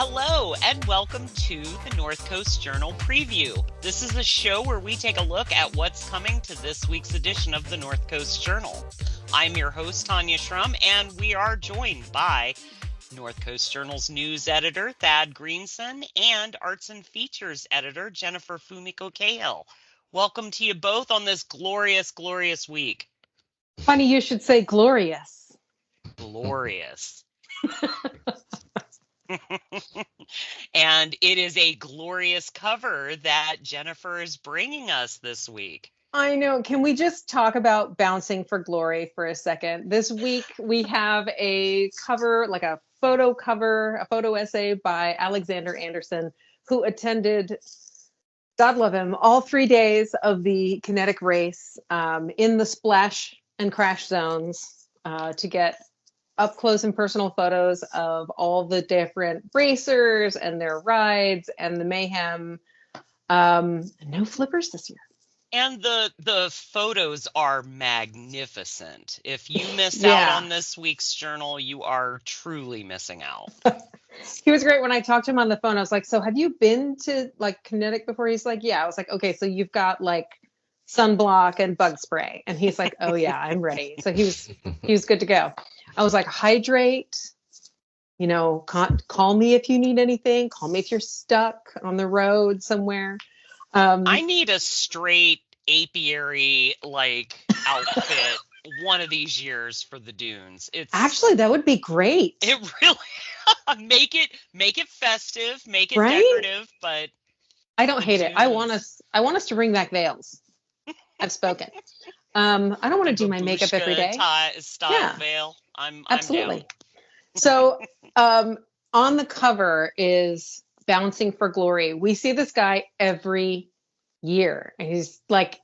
Hello, and welcome to the North Coast Journal Preview. This is a show where we take a look at what's coming to this week's edition of the North Coast Journal. I'm your host, Tanya Schrum, and we are joined by North Coast Journal's news editor, Thad Greenson, and arts and features editor, Jennifer Fumiko Cahill. Welcome to you both on this glorious, glorious week. Funny you should say glorious. Glorious. And it is a glorious cover that Jennifer is bringing us this week. I know. Can we just talk about bouncing for glory for a second? This week we have a cover, like a photo cover, a photo essay by Alexander Anderson, who attended, God love him, all 3 days of the Kinetic race in the splash and crash zones to get up close and personal photos of all the different racers and their rides and the mayhem. No flippers this year. And the photos are magnificent. If you missed out on this week's journal, you are truly missing out. He was great. When I talked to him on the phone, I was like, so have you been to like Kinetic before? He's like, yeah. I was like, okay, so you've got like sunblock and bug spray. And he's like, oh yeah, I'm ready. So he was good to go. I was like, hydrate, call me if you need anything. Call me if you're stuck on the road somewhere. I need a straight apiary outfit one of these years for the dunes. Actually, that would be great. It really make it festive, make it decorative, but I don't hate it. I want us to bring back veils. I've spoken. I don't want to do my makeup every day. Style veil. I'm absolutely down. So on the cover is Bouncing for Glory. We see this guy every year, and he's like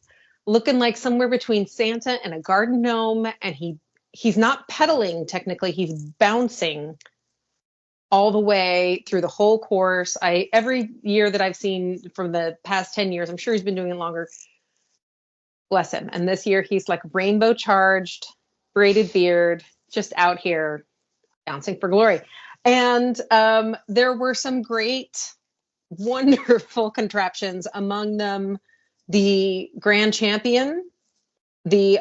looking like somewhere between Santa and a garden gnome, and he's not pedaling technically, he's bouncing all the way through the whole course. Every year that I've seen from the past 10 years, I'm sure he's been doing it longer. Bless him. And this year he's like rainbow charged, braided beard, just out here bouncing for glory. And there were some great, wonderful contraptions, among them the grand champion, the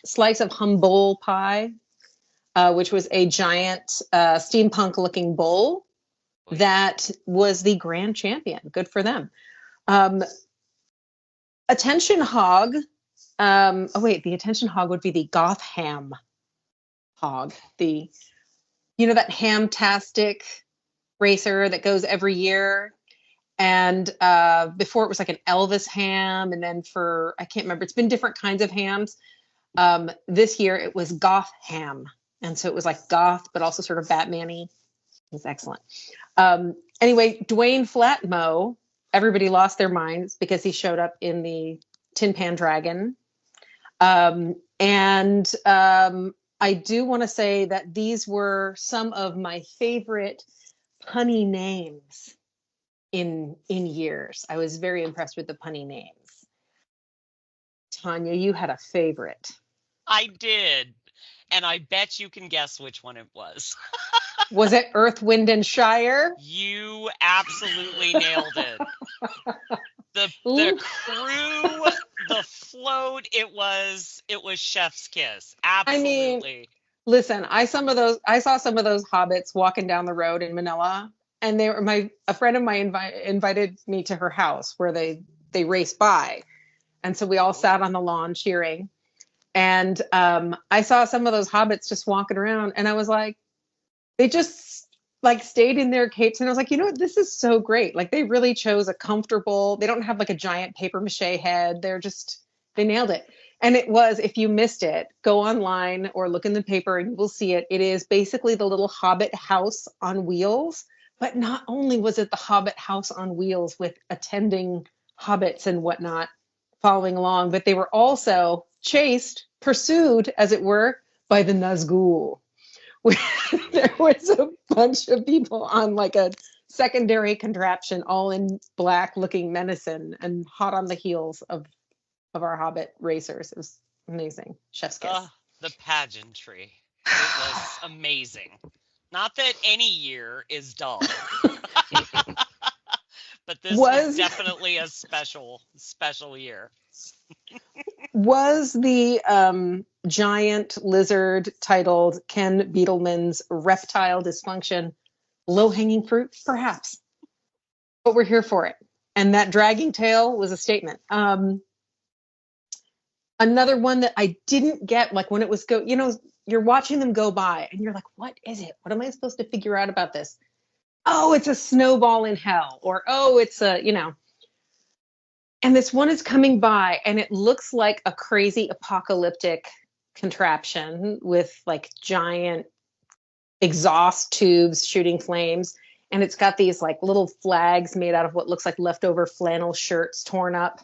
slice of humble pie, which was a giant steampunk looking bowl that was the grand champion. Good for them. Attention hog. The attention hog would be the goth ham hog. That ham-tastic racer that goes every year. And before it was like an Elvis ham. And then I can't remember, it's been different kinds of hams. This year it was goth ham. And so it was like goth, but also sort of Batman-y. It was excellent. Anyway, Dwayne Flatmo, everybody lost their minds because he showed up in the Tin Pan Dragon. I do want to say that these were some of my favorite punny names in years. I was very impressed with the punny names. Tanya, you had a favorite. I did. And I bet you can guess which one it was. Was it Earth, Wind, and Shire? You absolutely nailed it. The crew, the float, it was chef's kiss. Absolutely. I mean, listen, I saw some of those hobbits walking down the road in Manila, and a friend of mine invited me to her house where they raced by. And so we all sat on the lawn cheering. And I saw some of those hobbits just walking around, and I was like, they just like stayed in their capes. And I was like, this is so great. Like they really chose they don't have like a giant paper mache head. They nailed it. And it was, if you missed it, go online or look in the paper and you will see it. It is basically the little Hobbit house on wheels. But not only was it the Hobbit house on wheels with attending hobbits and whatnot following along, but they were also chased pursued, as it were, by the Nazgul. There was a bunch of people on like a secondary contraption, all in black, looking menacing and hot on the heels of our Hobbit racers. It was amazing. Chef's kiss. The pageantry. It was amazing. Not that any year is dull. But this was definitely a special year. Was the giant lizard titled Ken Beetleman's Reptile Dysfunction low-hanging fruit? Perhaps. But we're here for it. And that dragging tail was a statement. Another one that I didn't get, like when it was you're watching them go by and you're like, what is it? What am I supposed to figure out about this? Oh, it's a snowball in hell. Or, oh, it's and this one is coming by and it looks like a crazy apocalyptic contraption with like giant exhaust tubes shooting flames. And it's got these like little flags made out of what looks like leftover flannel shirts torn up.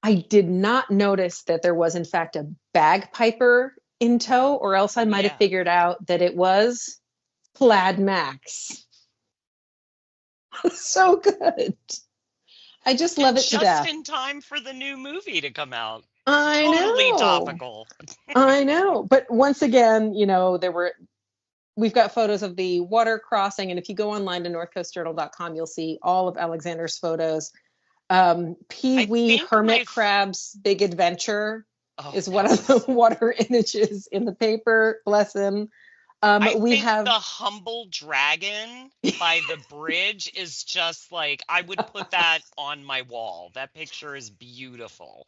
I did not notice that there was in fact a bagpiper in tow, or else I might have figured out that it was Plaid Max. So good. I just love it to death. Just in time for the new movie to come out. I know. Totally topical. I know. But once again, we've got photos of the water crossing. And if you go online to northcoastjournal.com, you'll see all of Alexander's photos. Pee-wee Hermit Crab's Big Adventure is one of the water images in the paper. Bless him. I think the humble dragon by the bridge is just like, I would put that on my wall. That picture is beautiful.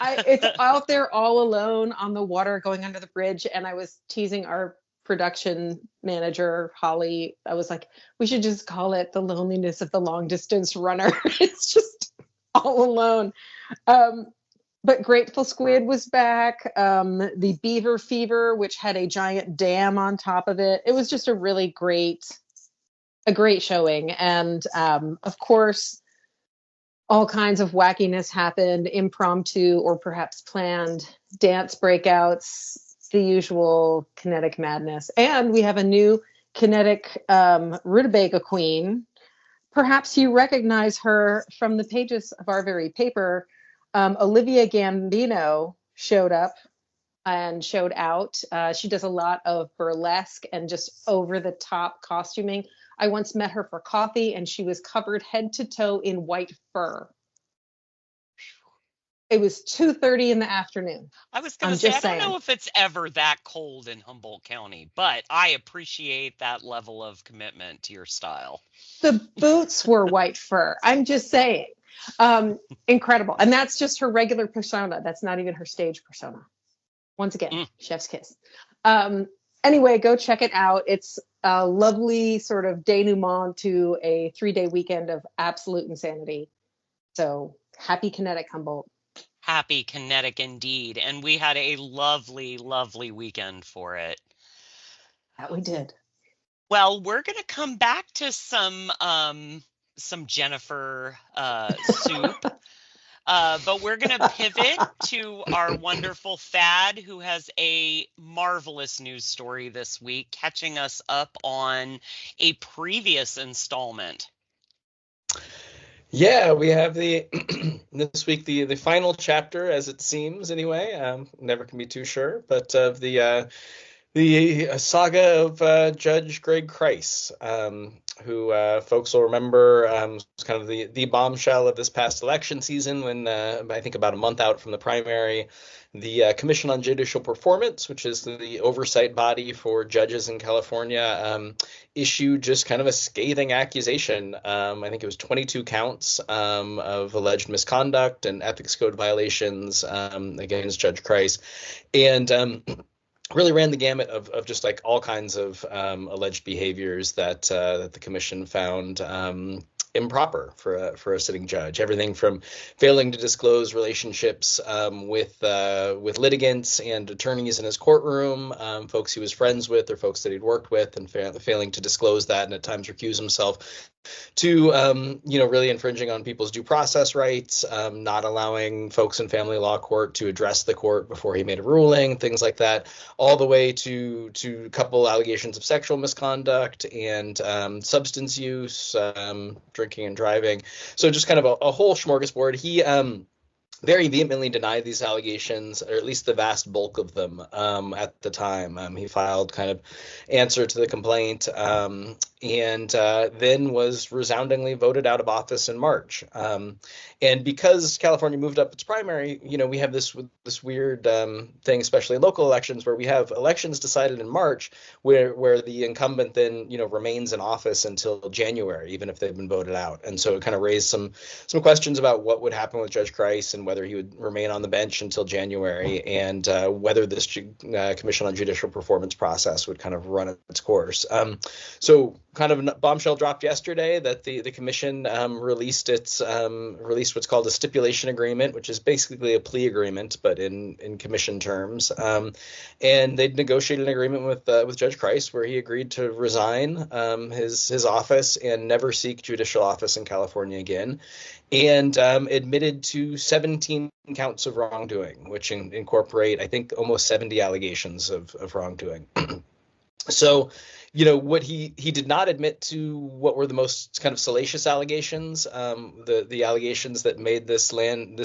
It's out there all alone on the water going under the bridge. And I was teasing our production manager, Holly. I was like, we should just call it the loneliness of the long distance runner. It's just all alone. But Grateful Squid was back. The Beaver Fever, which had a giant dam on top of it. It was just a really great showing. And of course, all kinds of wackiness happened, impromptu or perhaps planned dance breakouts, the usual Kinetic madness. And we have a new Kinetic rutabaga queen. Perhaps you recognize her from the pages of our very paper. Olivia Gambino showed up and showed out. She does a lot of burlesque and just over-the-top costuming. I once met her for coffee, and she was covered head to toe in white fur. It was 2:30 in the afternoon. I was going to say, I don't know if it's ever that cold in Humboldt County, but I appreciate that level of commitment to your style. The boots were white fur. I'm just saying. Incredible. And that's just her regular persona. That's not even her stage persona. Once again, chef's kiss. Anyway, go check it out. It's a lovely sort of denouement to a 3-day weekend of absolute insanity. So happy Kinetic, Humboldt. Happy Kinetic indeed. And we had a lovely, lovely weekend for it. That we did. Well, we're going to come back to some Jennifer soup. But we're going to pivot to our wonderful Thad, who has a marvelous news story this week, catching us up on a previous installment. Yeah, we have this week the final chapter, as it seems anyway. Never can be too sure, but of the saga of Judge Greg Kreiss, who folks will remember was kind of the bombshell of this past election season when, I think about a month out from the primary, the Commission on Judicial Performance, which is the oversight body for judges in California, issued just kind of a scathing accusation. I think it was 22 counts of alleged misconduct and ethics code violations against Judge Kreiss. And really ran the gamut of just like all kinds of alleged behaviors that the commission found improper for a sitting judge. Everything from failing to disclose relationships with litigants and attorneys in his courtroom, folks he was friends with or folks that he'd worked with, and failing to disclose that and at times recuse himself, to really infringing on people's due process rights, not allowing folks in family law court to address the court before he made a ruling, things like that, all the way to a couple allegations of sexual misconduct and substance use, drinking and driving. So just kind of a whole smorgasbord. He very vehemently denied these allegations, or at least the vast bulk of them at the time. He filed kind of answer to the complaint, and then was resoundingly voted out of office in March. And because California moved up its primary, we have this weird thing, especially in local elections, where we have elections decided in March, where the incumbent then remains in office until January, even if they've been voted out. And so it kind of raised some questions about what would happen with Judge Kreiss and whether he would remain on the bench until January, and whether this Commission on Judicial Performance process would kind of run its course. So kind of a bombshell dropped yesterday that the commission released what's called a stipulation agreement, which is basically a plea agreement, but in commission terms. And they'd negotiated an agreement with Judge Kreiss where he agreed to resign his office and never seek judicial office in California again, and admitted to 17 counts of wrongdoing, which incorporate, I think, almost 70 allegations of wrongdoing. So, what he did not admit to what were the most kind of salacious allegations, the allegations that made this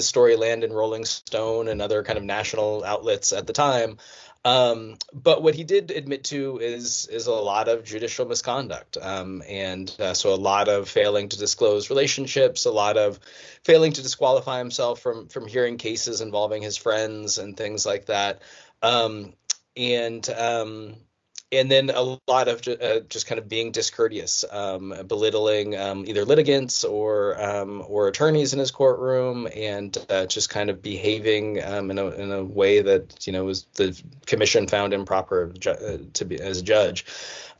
story land in Rolling Stone and other kind of national outlets at the time. But what he did admit to is a lot of judicial misconduct, and so a lot of failing to disclose relationships, a lot of failing to disqualify himself from hearing cases involving his friends and things like that, and then a lot of just kind of being discourteous, belittling either litigants or attorneys in his courtroom, and just kind of behaving in a way that was the commission found improper to be as a judge.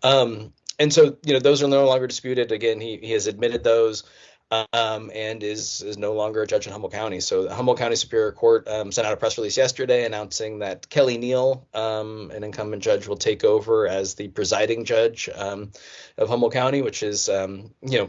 And so those are no longer disputed. Again, he has admitted those. And is no longer a judge in Humboldt County. So the Humboldt County Superior Court sent out a press release yesterday announcing that Kelly Neal, an incumbent judge, will take over as the presiding judge of Humboldt County, which is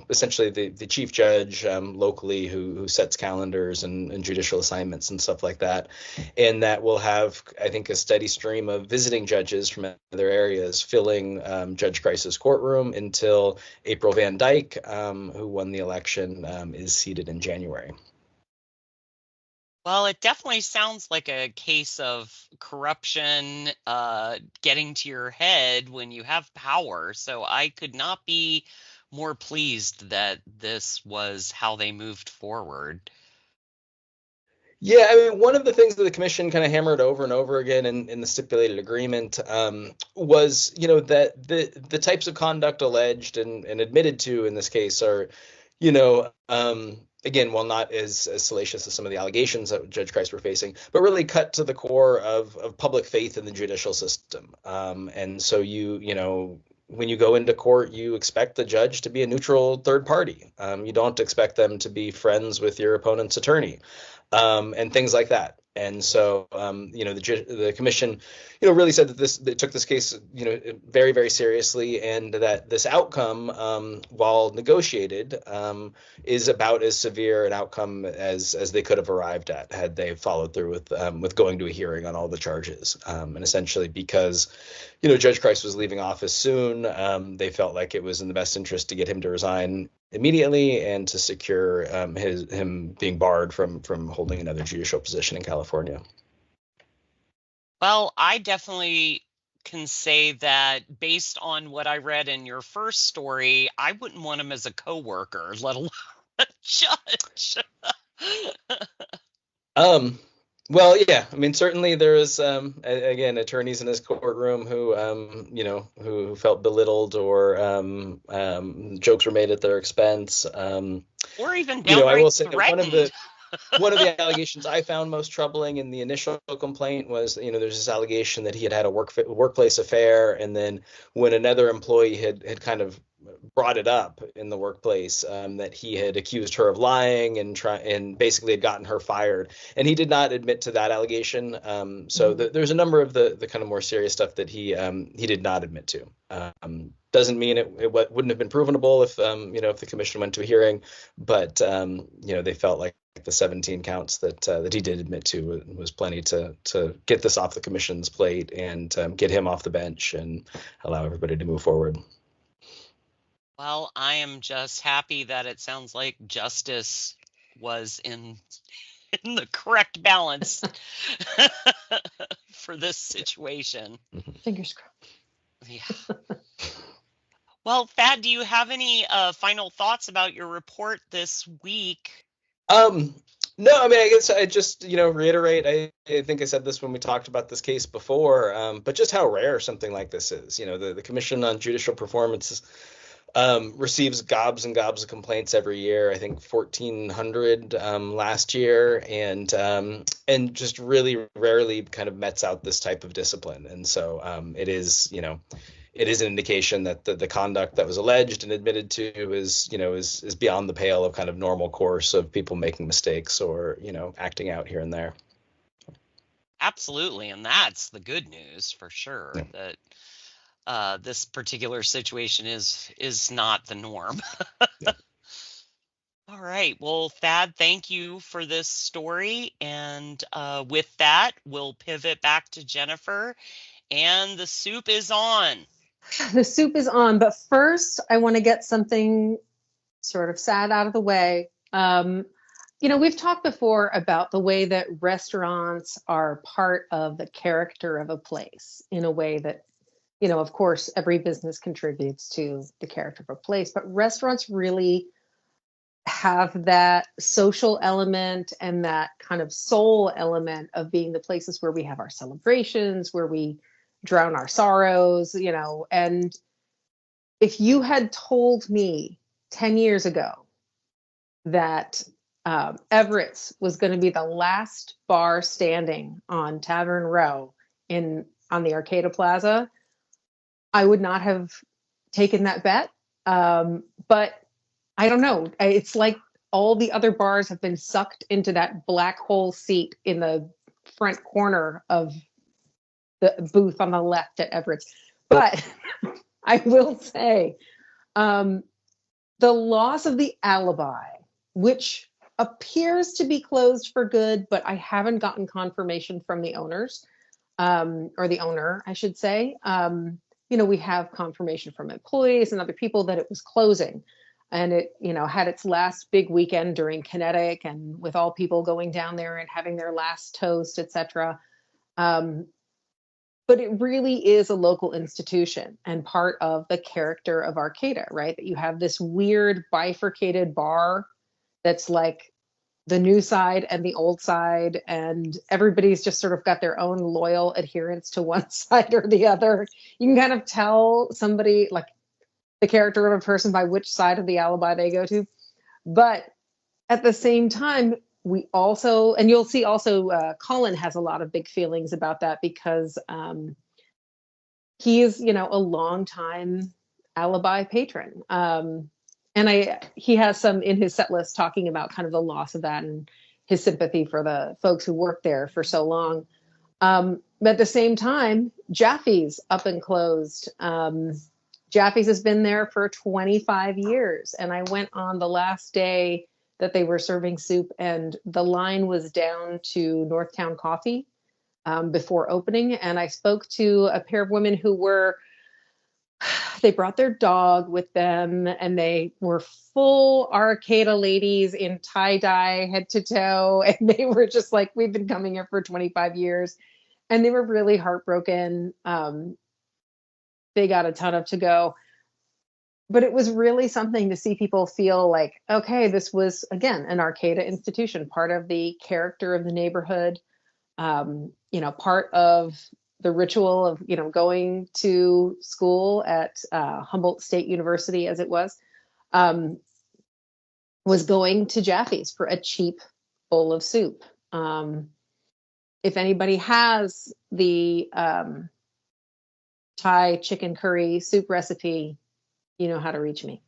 essentially the chief judge locally who sets calendars and judicial assignments and stuff like that. And that will have, I think, a steady stream of visiting judges from other areas filling Judge Kreiss's courtroom until April Van Dyke, who won the election, is seated in January. Well, it definitely sounds like a case of corruption getting to your head when you have power. So I could not be more pleased that this was how they moved forward. Yeah, I mean, one of the things that the commission kind of hammered over and over again in the stipulated agreement was, that the types of conduct alleged and admitted to in this case are, again, while not as salacious as some of the allegations that Judge Kreiss were facing, but really cut to the core of public faith in the judicial system. And so when you go into court, you expect the judge to be a neutral third party. You don't expect them to be friends with your opponent's attorney, and things like that. And so, the commission, really said that they took this case, very, very seriously, and that this outcome, while negotiated, is about as severe an outcome as they could have arrived at had they followed through with going to a hearing on all the charges. And essentially, because Judge Kreiss was leaving office soon, they felt like it was in the best interest to get him to resign immediately and to secure him being barred from holding another judicial position in California. Well, I definitely can say that based on what I read in your first story, I wouldn't want him as a coworker, let alone a judge. Well, yeah, I mean, certainly there is, again, attorneys in his courtroom who felt belittled or jokes were made at their expense. Or even downright threatened. One of the allegations I found most troubling in the initial complaint was, there's this allegation that he had a workplace affair, and then when another employee had kind of brought it up in the workplace, that he had accused her of lying and basically had gotten her fired, and he did not admit to that allegation. So there's a number of the kind of more serious stuff that he did not admit to. Doesn't mean it wouldn't have been provenable if if the commission went to a hearing, but they felt like the 17 counts that he did admit to was plenty to get this off the commission's plate and get him off the bench and allow everybody to move forward. Well, I am just happy that it sounds like justice was in the correct balance for this situation. Fingers crossed. Yeah. Well, Thad, do you have any final thoughts about your report this week? No, I mean, I guess I just, reiterate, I think I said this when we talked about this case before, but just how rare something like this is. The Commission on Judicial Performance receives gobs and gobs of complaints every year. I think 1,400 last year, and just really rarely kind of mets out this type of discipline. And so it is an indication that the conduct that was alleged and admitted to is beyond the pale of kind of normal course of people making mistakes or acting out here and there. Absolutely, and that's the good news for sure. Yeah. That this particular situation is not the norm. Yeah. All right. Well, Thad, thank you for this story. And with that, we'll pivot back to Jennifer. And the soup is on. The soup is on. But first, I want to get something sort of sad out of the way. We've talked before about the way that restaurants are part of the character of a place in a way that, of course, every business contributes to the character of a place, but restaurants really have that social element and that kind of soul element of being the places where we have our celebrations, where we drown our sorrows, and if you had told me 10 years ago that Everett's was going to be the last bar standing on Tavern Row on the Arcata Plaza, I would not have taken that bet. But I don't know. It's like all the other bars have been sucked into that black hole seat in the front corner of the booth on the left at Everett's. But I will say the loss of the Alibi, which appears to be closed for good, but I haven't gotten confirmation from the owners, or the owner, I should say. We have confirmation from employees and other people that it was closing. And it, had its last big weekend during Kinetic and with all people going down there and having their last toast, etc. But it really is a local institution and part of the character of Arcata, right? That you have this weird bifurcated bar that's like the new side and the old side, and everybody's just sort of got their own loyal adherence to one side or the other. You can kind of tell somebody, like the character of a person, by which side of the Alibi they go to. But at the same time, we also, and you'll see also, Colin has a lot of big feelings about that because he is, a longtime Alibi patron. And he has some in his set list talking about kind of the loss of that and his sympathy for the folks who worked there for so long. But at the same time, Jaffe's up and closed. Jaffe's has been there for 25 years. And I went on the last day that they were serving soup, and the line was down to Northtown Coffee before opening. And I spoke to a pair of women who they brought their dog with them, and they were full Arcata ladies in tie-dye head to toe. And they were just like, we've been coming here for 25 years. And they were really heartbroken. They got a ton of to go. But it was really something to see people feel like, okay, this was, again, an Arcata institution, part of the character of the neighborhood, part of the ritual of, going to school at Humboldt State University, as it was going to Jaffe's for a cheap bowl of soup. If anybody has the Thai chicken curry soup recipe, you know how to reach me.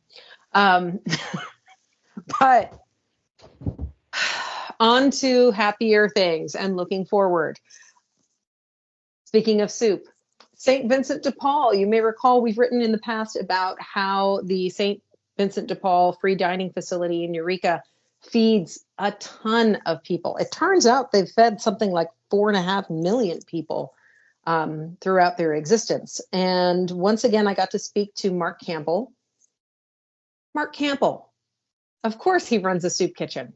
But on to happier things and looking forward. Speaking of soup, St. Vincent de Paul, you may recall we've written in the past about how the St. Vincent de Paul free dining facility in Eureka feeds a ton of people. It turns out they've fed something like 4.5 million people throughout their existence. And once again, I got to speak to Mark Campbell. Mark Campbell, of course, he runs a soup kitchen.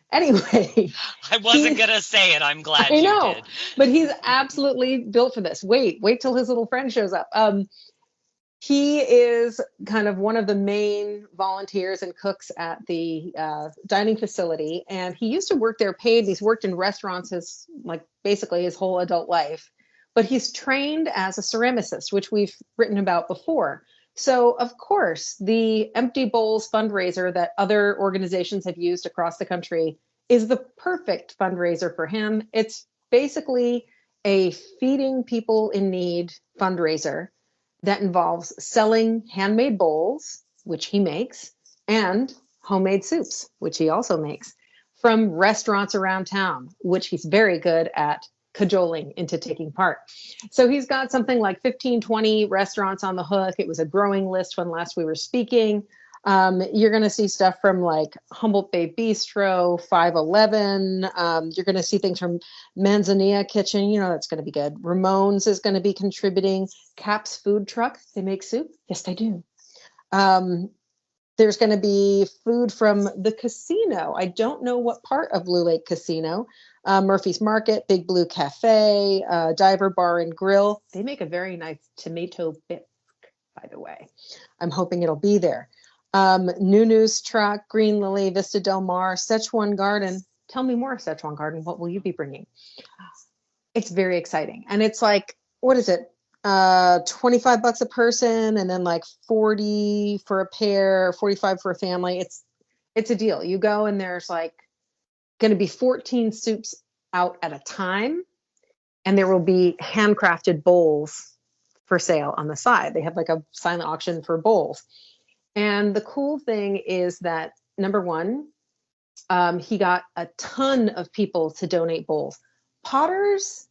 Anyway, I wasn't going to say it. I'm glad I know, you did. but he's absolutely built for this. Wait till his little friend shows up. He is kind of one of the main volunteers and cooks at the dining facility. And he used to work there paid. He's worked in restaurants basically his whole adult life, but he's trained as a ceramicist, which we've written about before. So, of course, the Empty Bowls fundraiser that other organizations have used across the country is the perfect fundraiser for him. It's basically a feeding people in need fundraiser that involves selling handmade bowls, which he makes, and homemade soups, which he also makes, from restaurants around town, which he's very good at cajoling into taking part. So he's got something like 15, 20 restaurants on the hook. It was a growing list when last we were speaking. You're going to see stuff from like Humboldt Bay Bistro, 511. You're going to see things from Manzanilla Kitchen. You know, that's going to be good. Ramon's is going to be contributing. Cap's Food Truck. They make soup. Yes, they do. There's going to be food from the casino. I don't know what part of Blue Lake Casino. Murphy's Market, Big Blue Cafe, Diver Bar and Grill. They make a very nice tomato bisque, by the way. I'm hoping it'll be there. Nunu's Truck, Green Lily, Vista Del Mar, Szechuan Garden. Tell me more, Szechuan Garden. What will you be bringing? It's very exciting. And it's like, what is it? $25 a person, and then like 40 for a pair, 45 for a family. It's a deal. You go and there's like going to be 14 soups out at a time, and there will be handcrafted bowls for sale on the side. They have like a silent auction for bowls. And the cool thing is that, number one, he got a ton of people to donate bowls. Potters,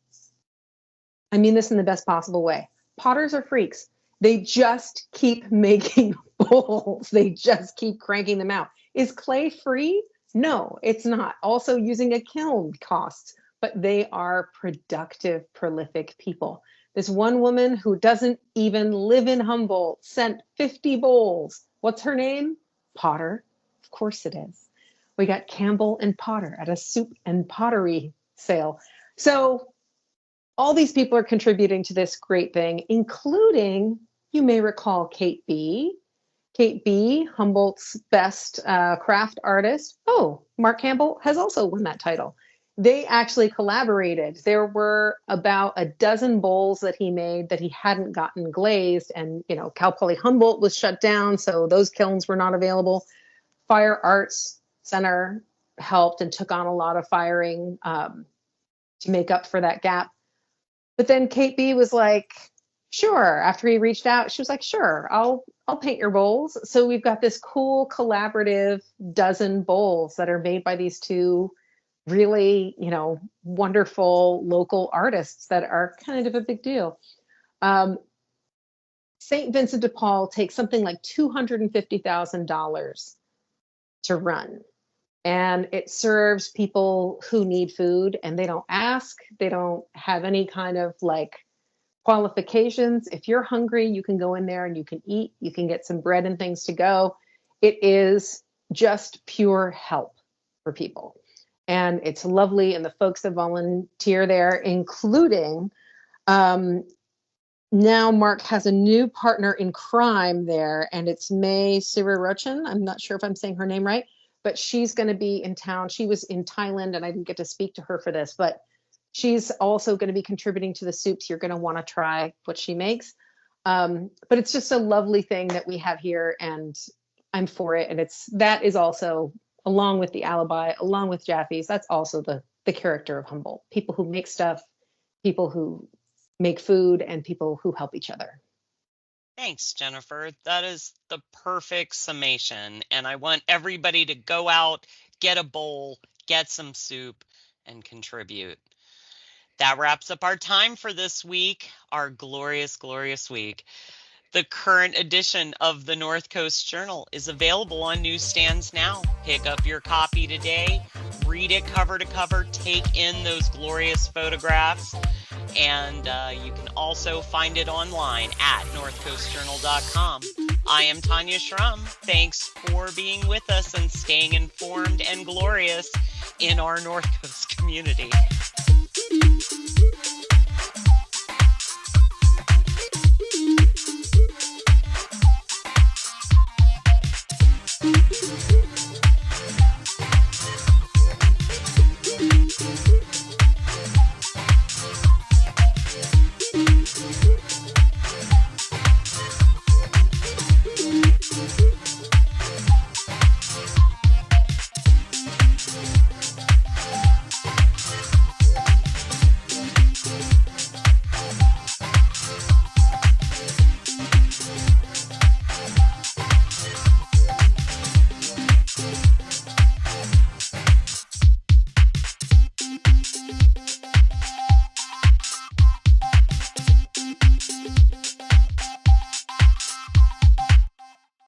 I mean this in the best possible way. Potters are freaks. They just keep making bowls. They just keep cranking them out. Is clay free? No, it's not. Also, using a kiln costs, but they are productive, prolific people. This one woman who doesn't even live in Humboldt sent 50 bowls. What's her name? Potter. Of course it is. We got Campbell and Potter at a soup and pottery sale. So all these people are contributing to this great thing, including, you may recall, Kate B. Kate B., Humboldt's best craft artist. Oh, Mark Campbell has also won that title. They actually collaborated. There were about a dozen bowls that he made that he hadn't gotten glazed. And, you know, Cal Poly Humboldt was shut down, so those kilns were not available. Fire Arts Center helped and took on a lot of firing to make up for that gap. But then Kate B was like, sure. After he reached out, she was like, sure, I'll paint your bowls. So we've got this cool collaborative dozen bowls that are made by these two really, you know, wonderful local artists that are kind of a big deal. St. Vincent de Paul takes something like $250,000 to run. And it serves people who need food, and they don't ask. They don't have any kind of like qualifications. If you're hungry, you can go in there and you can eat. You can get some bread and things to go. It is just pure help for people. And it's lovely. And the folks that volunteer there, including now Mark has a new partner in crime there, and it's May Sirarochan. I'm not sure if I'm saying her name right, but she's going to be in town. She was in Thailand, and I didn't get to speak to her for this, but she's also going to be contributing to the soups. You're going to want to try what she makes. But it's just a lovely thing that we have here, and I'm for it. And that is also along with the alibi, along with Jaffe's. That's also the character of Humboldt. People who make stuff, people who make food, and people who help each other. Thanks, Jennifer. That is the perfect summation. And I want everybody to go out, get a bowl, get some soup, and contribute. That wraps up our time for this week, our glorious, glorious week. The current edition of the North Coast Journal is available on newsstands now. Pick up your copy today, read it cover to cover, take in those glorious photographs, and you can also find it online at northcoastjournal.com. I am Tanya Schrum. Thanks for being with us and staying informed and glorious in our North Coast community.